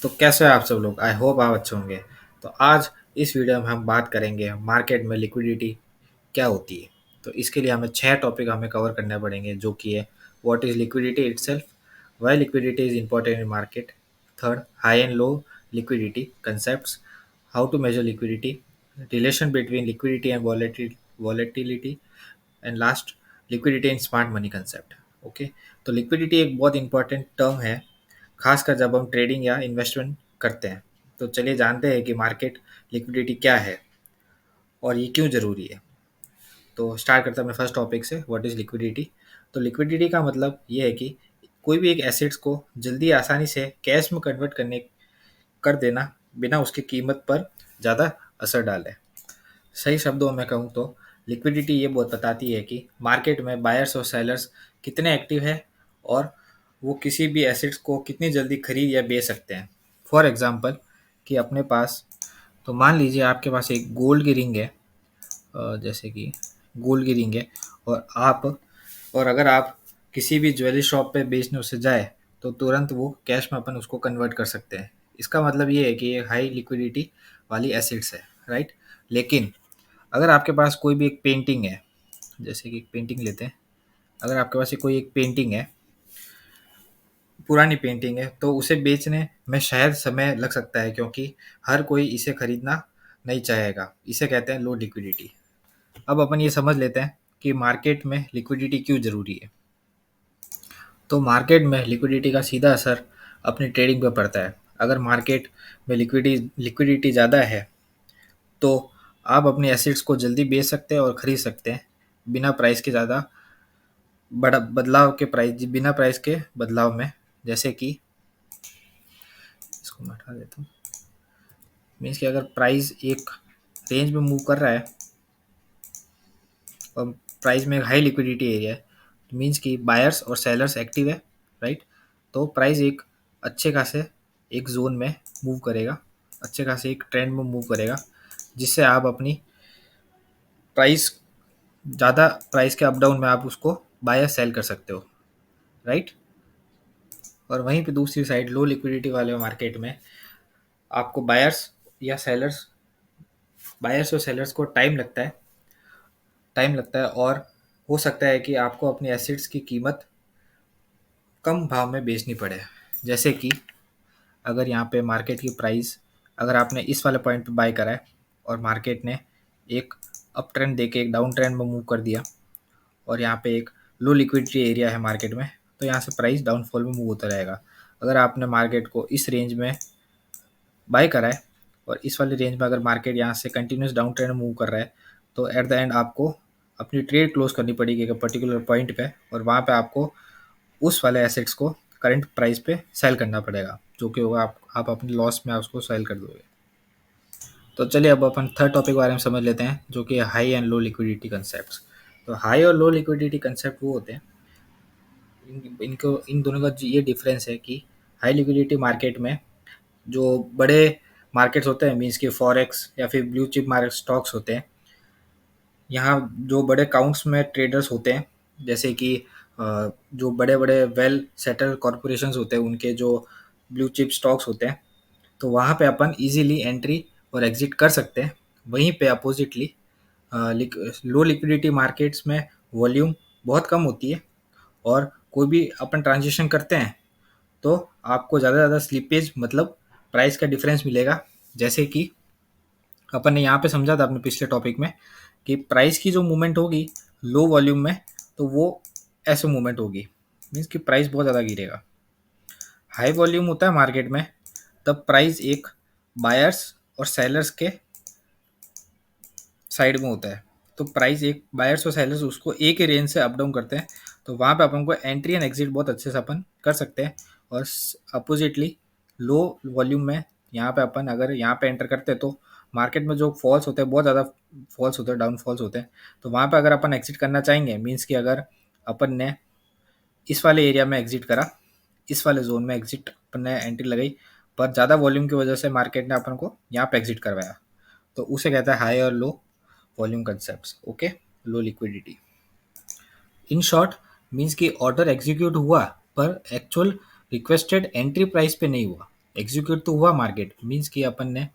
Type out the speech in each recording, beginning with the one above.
तो कैसे हैं आप सब लोग? आई होप आप अच्छे होंगे। तो आज इस वीडियो में हम बात करेंगे मार्केट में लिक्विडिटी क्या होती है। तो इसके लिए हमें 6 टॉपिक हमें कवर करने पड़ेंगे, जो कि है what is liquidity itself, why liquidity is important in market, third high and low liquidity concepts, how to measure liquidity, relation between liquidity and volatility, and last liquidity in smart money concept. Okay. तो liquidity एक बहुत important term है, खासकर जब हम trading या investment करते हैं। तो चलिए जानते हैं कि मार्केट लिक्विडिटी क्या है और ये क्यों ज़रूरी है। तो स्टार्ट करता हूँ मैं फर्स्ट टॉपिक से, व्हाट इज़ लिक्विडिटी। तो लिक्विडिटी का मतलब ये है कि कोई भी एक एसेट्स को जल्दी आसानी से कैश में कन्वर्ट करने कर देना, बिना उसकी कीमत पर ज़्यादा असर डाले। सही शब्दों में कहूँ तो लिक्विडिटी ये बहुत बताती है कि मार्केट में बायर्स और सेलर्स कितने एक्टिव है और वो किसी भी एसेट्स को कितनी जल्दी खरीद या बेच सकते हैं। फॉर एग्जांपल कि अपने पास, तो मान लीजिए आपके पास एक गोल्ड की रिंग है, जैसे कि गोल्ड की रिंग है, और अगर आप किसी भी ज्वेलरी शॉप पे बेचने उसे जाए तो तुरंत वो कैश में अपन उसको कन्वर्ट कर सकते हैं। इसका मतलब ये है कि ये हाई लिक्विडिटी वाली एसेट्स है, राइट। लेकिन अगर आपके पास कोई भी एक पेंटिंग है, जैसे कि एक पेंटिंग लेते हैं, अगर आपके पास ये कोई एक पेंटिंग है, पुरानी पेंटिंग है, तो उसे बेचने में शायद समय लग सकता है, क्योंकि हर कोई इसे खरीदना नहीं चाहेगा। इसे कहते हैं लो लिक्विडिटी। अब अपन ये समझ लेते हैं कि मार्केट में लिक्विडिटी क्यों ज़रूरी है। तो मार्केट में लिक्विडिटी का सीधा असर अपनी ट्रेडिंग पर पड़ता है। अगर मार्केट में लिक्विडिटी ज़्यादा है तो आप अपने एसेट्स को जल्दी बेच सकते हैं और ख़रीद सकते हैं, बिना प्राइस के ज़्यादा बड़ा बदलाव के प्राइस बिना प्राइस के बदलाव में। जैसे कि इसको मैं हटा देता हूँ। मीन्स कि अगर प्राइस एक रेंज में मूव कर रहा है और प्राइस में हाई लिक्विडिटी एरिया है, तो मीन्स कि बायर्स और सेलर्स एक्टिव है, राइट। तो प्राइस एक अच्छे खासे एक जोन में मूव करेगा, अच्छे खासे एक ट्रेंड में मूव करेगा, जिससे आप अपनी प्राइस ज़्यादा प्राइस के अप डाउन में आप उसको बाय या सेल कर सकते हो, राइट। और वहीं पे दूसरी साइड लो लिक्विडिटी वाले मार्केट में आपको या सेलर्स बायर्स और सेलर्स को टाइम लगता है और हो सकता है कि आपको अपनी एसेट्स की कीमत कम भाव में बेचनी पड़े। जैसे कि अगर यहाँ पे मार्केट की प्राइस, अगर आपने इस वाले पॉइंट पे बाय करा है और मार्केट ने एक अप ट्रेंड देके एक डाउन ट्रेंड में मूव कर दिया, और यहाँ पे एक लो लिक्विडिटी एरिया है मार्केट में, तो यहाँ से प्राइस डाउनफॉल में मूव होता रहेगा। अगर आपने मार्केट को इस रेंज में बाय करा है और इस वाली रेंज में अगर मार्केट यहाँ से कंटिन्यूस डाउन ट्रेंड मूव कर रहा है, तो एट द एंड आपको अपनी ट्रेड क्लोज करनी पड़ेगी एक पर्टिकुलर पॉइंट पे, और वहाँ पे आपको उस वाले एसेट्स को करंट प्राइस पे सेल करना पड़ेगा, जो कि होगा आप अपने लॉस में उसको सेल कर दोगे। तो चलिए अब अपन थर्ड टॉपिक के बारे में समझ लेते हैं, जो कि high and low liquidity concept. तो हाई और लो लिक्विडिटी कंसेप्ट वो होते हैं, इन दोनों का ये डिफरेंस है कि हाई लिक्विडिटी मार्केट में जो बड़े मार्केट्स होते हैं, मीन्स कि फॉरेक्स या फिर ब्लू चिप मार्केट स्टॉक्स होते हैं, यहाँ जो बड़े काउंट्स में ट्रेडर्स होते हैं, जैसे कि जो बड़े बड़े वेल सेटल कॉरपोरेशंस होते हैं, उनके जो ब्लू चिप स्टॉक्स होते हैं, तो वहाँ पे अपन इजीली एंट्री और एग्जिट कर सकते हैं। वहीं पे अपोजिटली लो लिक्विडिटी मार्केट्स में वॉल्यूम बहुत कम होती है, और कोई भी अपन ट्रांजेक्शन करते हैं तो आपको ज़्यादा से ज़्यादा स्लिपेज, मतलब प्राइस का डिफरेंस मिलेगा। जैसे कि अपन ने यहाँ पे समझा था अपने पिछले टॉपिक में कि प्राइस की जो मूवमेंट होगी लो वॉल्यूम में, तो वो ऐसे मूवमेंट होगी, मीन्स कि प्राइस बहुत ज़्यादा गिरेगा। हाई वॉल्यूम होता है मार्केट में, तब प्राइस एक बायर्स और सेलर्स के साइड में होता है। तो प्राइस एक बायर्स और सेलर्स उसको एक ही रेंज से अप डाउन करते हैं, तो वहाँ पे अपन को एंट्री एंड एग्जिट बहुत अच्छे से अपन कर सकते हैं। और अपोजिटली लो वॉल्यूम में यहाँ पे अपन अगर यहाँ पे एंटर करते हैं तो मार्केट में जो फॉल्स होते हैं, बहुत ज़्यादा फॉल्स होते हैं, डाउन फॉल्स होते हैं, तो वहाँ पे अगर अपन एग्जिट करना चाहेंगे, मीन्स कि अगर अपन ने इस वाले एरिया में एग्जिट करा, इस वाले जोन में एग्जिट अपन ने एंट्री लगाई, पर ज़्यादा वॉल्यूम की वजह से मार्केट ने अपन को यहाँ पे एग्जिट करवाया, तो उसे कहता है हाई और low volume concepts. Okay. Low liquidity in short means कि ऑर्डर एग्जीक्यूट हुआ पर एक्चुअल रिक्वेस्टेड एंट्री प्राइस पे नहीं हुआ। एग्जीक्यूट तो हुआ मार्केट, मीन्स कि अपन ने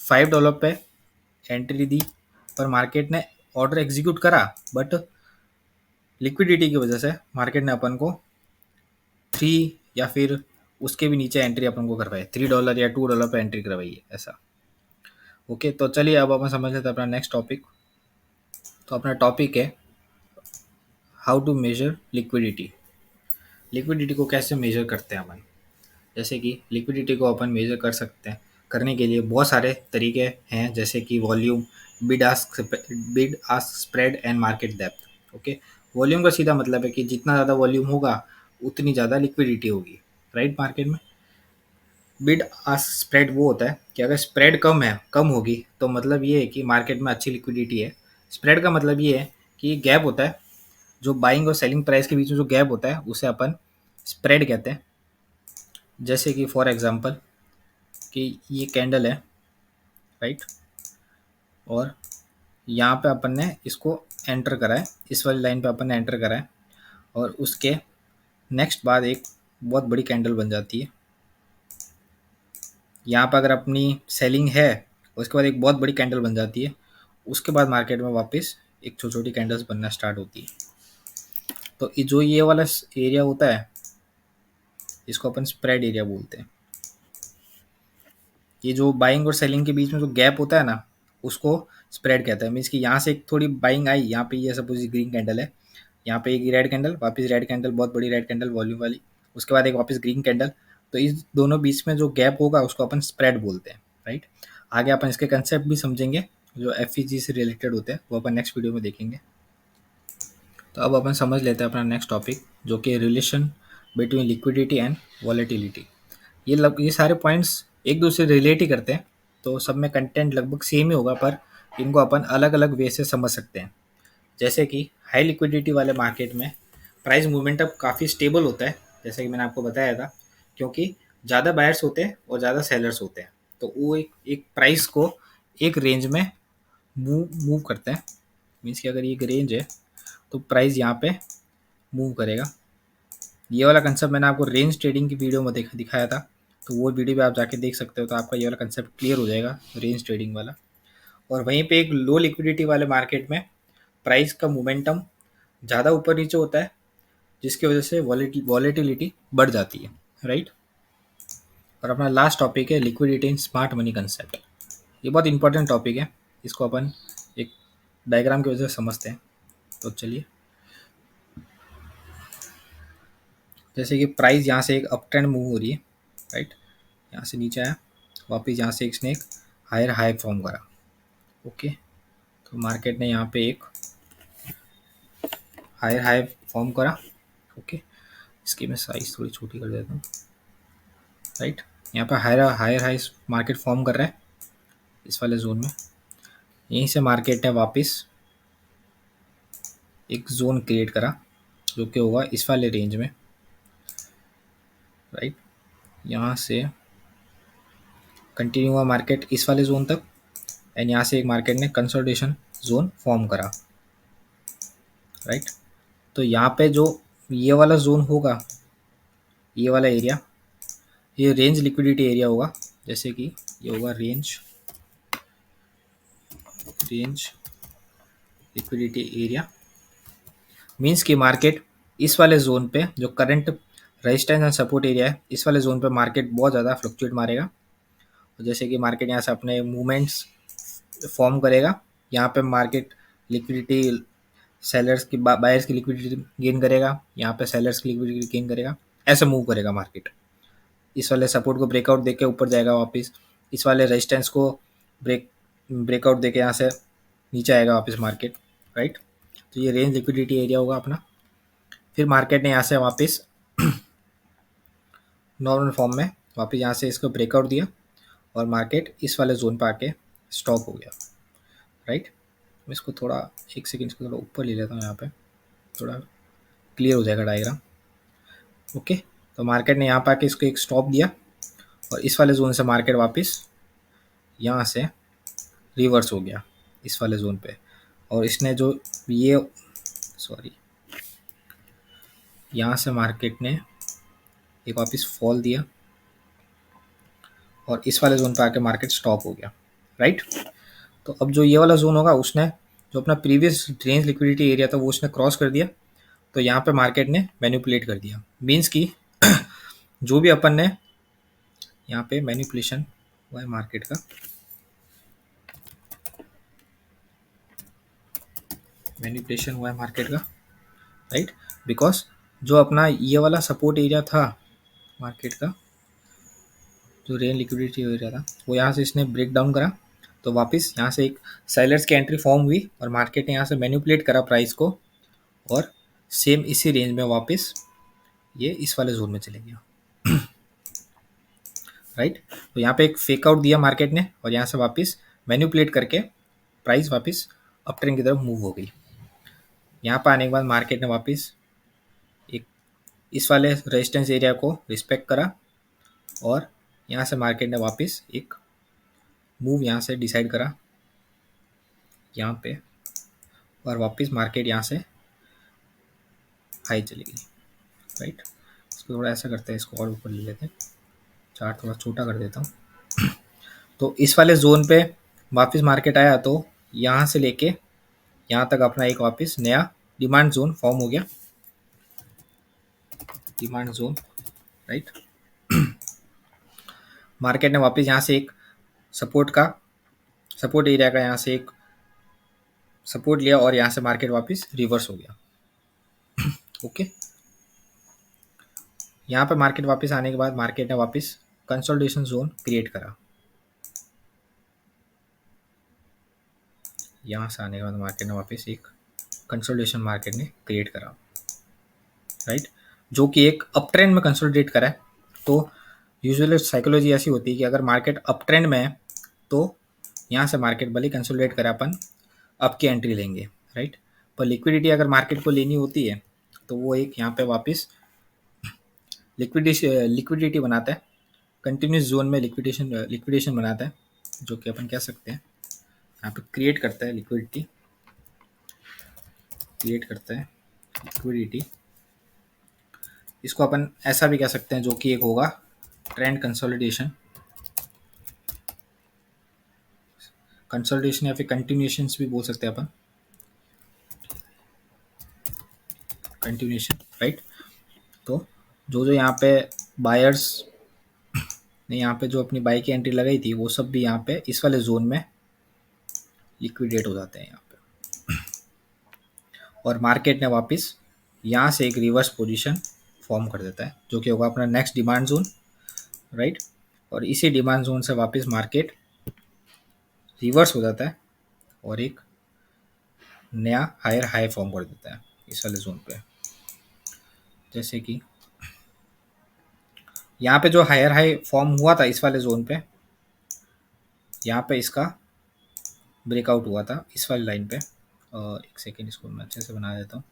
$5 पे एंट्री दी, पर मार्केट ने ऑर्डर एग्जीक्यूट करा, बट लिक्विडिटी की वजह से मार्केट ने अपन को 3 या फिर उसके भी नीचे एंट्री अपन को करवाई, $3 या $2 पे एंट्री करवाई है ऐसा। ओके, तो चलिए अब अपन समझ लेते हैं अपना नेक्स्ट टॉपिक। तो अपना टॉपिक है how to measure liquidity. Liquidity को कैसे मेजर करते हैं अपन। जैसे कि लिक्विडिटी को अपन मेजर कर सकते हैं, करने के लिए बहुत सारे तरीके हैं, जैसे कि volume, bid ask spread and market depth. Okay, volume का सीधा मतलब है कि जितना ज़्यादा वॉल्यूम होगा उतनी ज़्यादा लिक्विडिटी होगी, राइट, मार्केट में। बिड आस्क स्प्रेड वो होता है कि अगर स्प्रेड कम है, कम होगी, तो मतलब ये है कि मार्केट में अच्छी लिक्विडिटी है। स्प्रेड का मतलब ये है कि गैप होता है, जो बाइंग और सेलिंग प्राइस के बीच में जो गैप होता है उसे अपन स्प्रेड कहते हैं। जैसे कि फॉर एग्जांपल कि ये कैंडल है, राइट, और यहाँ पे अपन ने इसको एंटर करा है, इस वाली लाइन पे अपन ने एंटर करा है, और उसके नेक्स्ट बाद एक बहुत बड़ी कैंडल बन जाती है। यहाँ पर अगर अपनी सेलिंग है, उसके बाद एक बहुत बड़ी कैंडल बन जाती है, उसके बाद मार्केट में वापस एक छोटी छोटी कैंडल्स बनना स्टार्ट होती है। तो जो ये वाला एरिया होता है इसको अपन स्प्रेड एरिया बोलते हैं। ये जो बाइंग और सेलिंग के बीच में जो गैप होता है ना, उसको स्प्रेड कहता है। मीन्स कि यहाँ से एक थोड़ी बाइंग आई, यहाँ पे ये सपोज ग्रीन कैंडल है, यहाँ पे एक रेड कैंडल, वापस रेड कैंडल, बहुत बड़ी रेड कैंडल वॉल्यूम वाली, उसके बाद एक वापस ग्रीन कैंडल। तो इस दोनों बीच में जो गैप होगा उसको अपन स्प्रेड बोलते हैं, राइट। आगे अपन इसके कंसेप्ट भी समझेंगे जो एफईजी से रिलेटेड होते हैं, वो अपन नेक्स्ट वीडियो में देखेंगे। तो अब अपन समझ लेते हैं अपना नेक्स्ट टॉपिक, जो कि relation between liquidity and volatility. ये सारे पॉइंट्स एक दूसरे रिलेट ही करते हैं, तो सब में कंटेंट लगभग सेम ही होगा, पर इनको अपन अलग अलग वे से समझ सकते हैं। जैसे कि हाई लिक्विडिटी वाले मार्केट में प्राइस मूवमेंट अब काफ़ी स्टेबल होता है, जैसे कि मैंने आपको बताया था, क्योंकि ज़्यादा बायर्स होते हैं और ज़्यादा सेलर्स होते हैं, तो वो एक प्राइस को एक रेंज में मूव करते हैं। मीन्स कि अगर ये एक रेंज है तो प्राइस यहाँ पे मूव करेगा। ये वाला कंसेप्ट मैंने आपको रेंज ट्रेडिंग की वीडियो में दिखाया था, तो वो वीडियो भी आप जाके देख सकते हो, तो आपका ये वाला कंसेप्ट क्लियर हो जाएगा, रेंज ट्रेडिंग वाला। और वहीं पे एक लो लिक्विडिटी वाले मार्केट में प्राइस का मोमेंटम ज़्यादा ऊपर नीचे होता है, जिसकी वजह से वॉलेटिलिटी बढ़ जाती है, राइट। और अपना लास्ट टॉपिक है liquidity in smart money concept. ये बहुत इंपॉर्टेंट टॉपिक है, इसको अपन एक डायग्राम की वजह से समझते हैं। तो चलिए, जैसे कि प्राइस यहाँ से एक अप ट्रेंड मूव हो रही है, राइट, यहाँ से नीचे आया, वापस यहाँ से इसने एक हायर हाई फॉर्म करा। ओके, तो मार्केट ने यहाँ पे एक हायर हाई फॉर्म करा। ओके, इसकी मैं साइज थोड़ी छोटी कर देता हूँ, राइट। यहाँ पे higher higher high market form कर रहा है इस वाले जोन में। यहीं से मार्केट ने वापस एक जोन क्रिएट करा जो कि होगा इस वाले रेंज में, राइट। यहाँ से कंटिन्यू हुआ मार्केट इस वाले जोन तक, एंड यहाँ से एक मार्केट ने कंसोलिडेशन जोन फॉर्म करा, राइट। तो यहाँ पे जो ये वाला जोन होगा, ये वाला एरिया, ये रेंज लिक्विडिटी एरिया होगा। जैसे कि ये होगा रेंज लिक्विडिटी एरिया। मीन्स कि मार्केट इस वाले जोन पे जो current resistance and support area है, इस वाले जोन पे मार्केट बहुत ज़्यादा फ्लक्चुएट मारेगा। जैसे कि मार्केट यहाँ से अपने मूवमेंट्स फॉर्म करेगा, यहाँ पे मार्केट लिक्विडिटी सेलर्स की बायर्स की लिक्विडिटी गेन करेगा, यहाँ पे सेलर्स की लिक्विडिटी गेन करेगा, ऐसे मूव करेगा मार्केट। इस वाले सपोर्ट को ब्रेकआउट देके ऊपर जाएगा वापस, इस वाले रेजिस्टेंस को ब्रेकआउट देके यहाँ से नीचे आएगा वापस मार्केट, राइट। तो ये रेंज लिक्विडिटी एरिया होगा अपना। फिर मार्केट ने यहाँ से वापस नॉर्मल फॉर्म में वापस यहाँ से इसको ब्रेकआउट दिया और मार्केट इस वाले जोन पर आके स्टॉप हो गया, राइट। मैं इसको थोड़ा एक सेकेंड इसको थोड़ा ऊपर ले लेता हूँ, यहाँ पे थोड़ा क्लियर हो जाएगा डायग्राम। ओके, तो मार्केट ने यहाँ पर आके इसको एक स्टॉप दिया और इस वाले जोन से मार्केट वापस यहाँ से रिवर्स हो गया इस वाले जोन पे, और इसने जो ये यहाँ से मार्केट ने एक वापस फॉल दिया, और इस वाले जोन पे आके मार्केट स्टॉप हो गया, राइट। तो अब जो ये वाला जोन होगा उसने जो अपना प्रीवियस रेंज लिक्विडिटी एरिया था वो उसने क्रॉस कर दिया, तो यहाँ पे मार्केट ने मैनिपुलेट कर दिया। मीन्स कि जो भी अपन ने यहाँ पे मैनिपुलेशन हुआ है मार्केट का, मैनिपुलेशन हुआ है मार्केट का, राइट। बिकॉज जो अपना ये वाला सपोर्ट एरिया था मार्केट का, जो रेन लिक्विडिटी एरिया था, वो यहाँ से इसने ब्रेक डाउन करा, तो वापस यहाँ से एक सेलर्स की एंट्री फॉर्म हुई और मार्केट ने यहाँ से मैनिपुलेट करा प्राइस को, और सेम इसी रेंज में वापस ये इस वाले जोन में चले गया, राइट। तो यहाँ पे एक फेक आउट दिया मार्केट ने और यहाँ से वापस मैनिपुलेट करके प्राइस वापस अप ट्रेंड की तरफ मूव हो गई। यहाँ पर आने के बाद मार्केट ने वापस एक इस वाले रेजिस्टेंस एरिया को रिस्पेक्ट करा और यहाँ से मार्केट ने वापस एक मूव यहाँ से डिसाइड करा यहाँ पे, और वापस मार्केट यहाँ से हाई चली गई, राइट। इसको थोड़ा ऐसा करते हैं, इसको और ऊपर ले लेते हैं, चार्ट थोड़ा छोटा कर देता हूँ। तो इस वाले जोन पे वापस मार्केट आया, तो यहाँ से लेके यहाँ तक अपना एक वापस नया डिमांड जोन फॉर्म हो गया, डिमांड जोन, राइट। मार्केट ने वापस यहाँ से एक सपोर्ट एरिया का यहाँ से एक सपोर्ट लिया और यहाँ से मार्केट वापस रिवर्स हो गया, ओके। यहाँ पे मार्केट वापस आने के बाद मार्केट ने वापस कंसोलिडेशन जोन क्रिएट करा, यहाँ से आने के बाद मार्केट ने वापस एक कंसोलिडेशन मार्केट ने क्रिएट करा, राइट, जो कि एक अप ट्रेंड में कंसोलिडेट करा है। तो यूजुअली साइकोलॉजी ऐसी होती है कि अगर मार्केट अप ट्रेंड में है तो यहाँ से मार्केट भले कंसोलिडेट करा, अपन अप की एंट्री लेंगे, राइट। पर लिक्विडिटी अगर मार्केट को लेनी होती है तो वो एक यहाँ पे वापस लिक्विडिटी बनाता है, कंटिन्यूस जोन में लिक्विडेशन बनाता है, जो कि अपन कह सकते हैं यहाँ पे क्रिएट करता है लिक्विडिटी, इसको अपन ऐसा भी कह सकते हैं जो कि एक होगा ट्रेंड कंसोलिडेशन या फिर कंटिन्यूएशंस भी बोल सकते हैं अपन, कंटिन्यूएशन, राइट। तो जो जो यहाँ पे बायर्स ने यहाँ पे जो अपनी बाई की एंट्री लगाई थी वो सब भी यहाँ पे इस वाले जोन में लिक्विडेट हो जाते हैं यहाँ पे, और मार्केट ने वापस यहाँ से एक रिवर्स पोजीशन फॉर्म कर देता है, जो कि होगा अपना नेक्स्ट डिमांड जोन, राइट। और इसी डिमांड जोन से वापस मार्केट रिवर्स हो जाता है और एक नया हायर हाई फॉर्म कर देता है इस वाले जोन पे, जैसे कि यहाँ पे जो हायर हाई फॉर्म हुआ था इस वाले जोन पे, यहाँ पे इसका ब्रेकआउट हुआ था इस वाली लाइन पे, एक सेकेंड इसको मैं अच्छे से बना देता हूँ।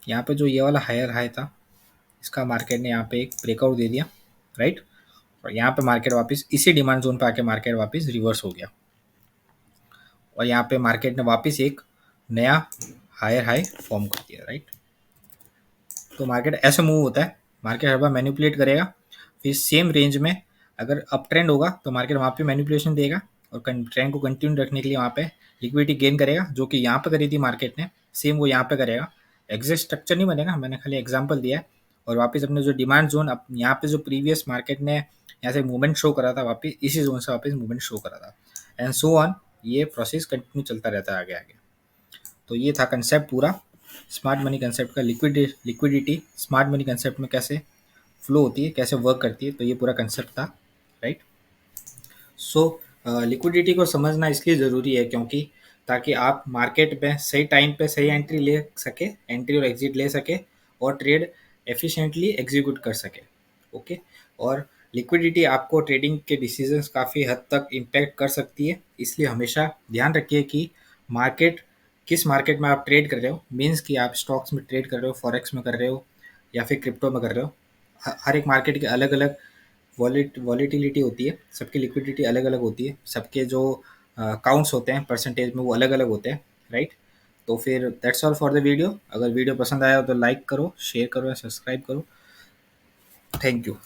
यहाँ पे जो ये वाला हायर हाई था इसका मार्केट ने यहाँ पे एक ब्रेकआउट दे दिया, राइट। और यहाँ पे मार्केट वापस इसी डिमांड जोन पे आके मार्केट वापस रिवर्स हो गया और यहाँ पे मार्केट ने वापस एक नया हायर हाई फॉर्म कर दिया, राइट। तो मार्केट ऐसे मूव होता है, मार्केट हर बार मैनिपुलेट करेगा, फिर सेम रेंज में अगर अप ट्रेंड होगा तो मार्केट वहाँ पे मैनिपुलेशन देगा और ट्रेंड को कंटिन्यू रखने के लिए वहाँ पे लिक्विडिटी गेन करेगा, जो कि यहाँ पे करी थी मार्केट ने, सेम वो यहाँ पे करेगा। एग्जैक्ट स्ट्रक्चर नहीं बनेगा, मैंने खाली एग्जांपल दिया है। और वापस अपने जो डिमांड जोन यहाँ पे जो प्रीवियस मार्केट ने यहाँ से मूवमेंट शो करा था, वापस इसी जोन से वापस मूवमेंट शो करा था, एंड सो ऑन, ये प्रोसेस कंटिन्यू चलता रहता है आगे आगे। तो ये था कंसेप्ट पूरा स्मार्ट मनी कंसेप्ट का, लिक्विडिटी स्मार्ट मनी कंसेप्ट में कैसे फ्लो होती है, कैसे वर्क करती है, तो ये पूरा कंसेप्ट था, राइट। सो लिक्विडिटी को समझना इसलिए ज़रूरी है क्योंकि ताकि आप मार्केट में सही टाइम पे सही एंट्री ले सके, एंट्री और एग्जिट ले सके और ट्रेड एफिशिएंटली एग्जीक्यूट कर सके, ओके। और लिक्विडिटी आपको ट्रेडिंग के डिसीजंस काफ़ी हद तक इम्पैक्ट कर सकती है, इसलिए हमेशा ध्यान रखिए कि किस मार्केट में आप ट्रेड कर रहे हो, मीन्स कि आप स्टॉक्स में ट्रेड कर रहे हो, फॉरेक्स में कर रहे हो या फिर क्रिप्टो में कर रहे हो। हर एक मार्केट के अलग अलग वॉलीटिलिटी होती है, सबकी लिक्विडिटी अलग अलग होती है, सबके जो काउंट्स होते हैं परसेंटेज में वो अलग अलग होते हैं, राइट। तो फिर that's all for the video. अगर वीडियो पसंद आया हो तो लाइक करो, शेयर करो या सब्सक्राइब करो। Thank you.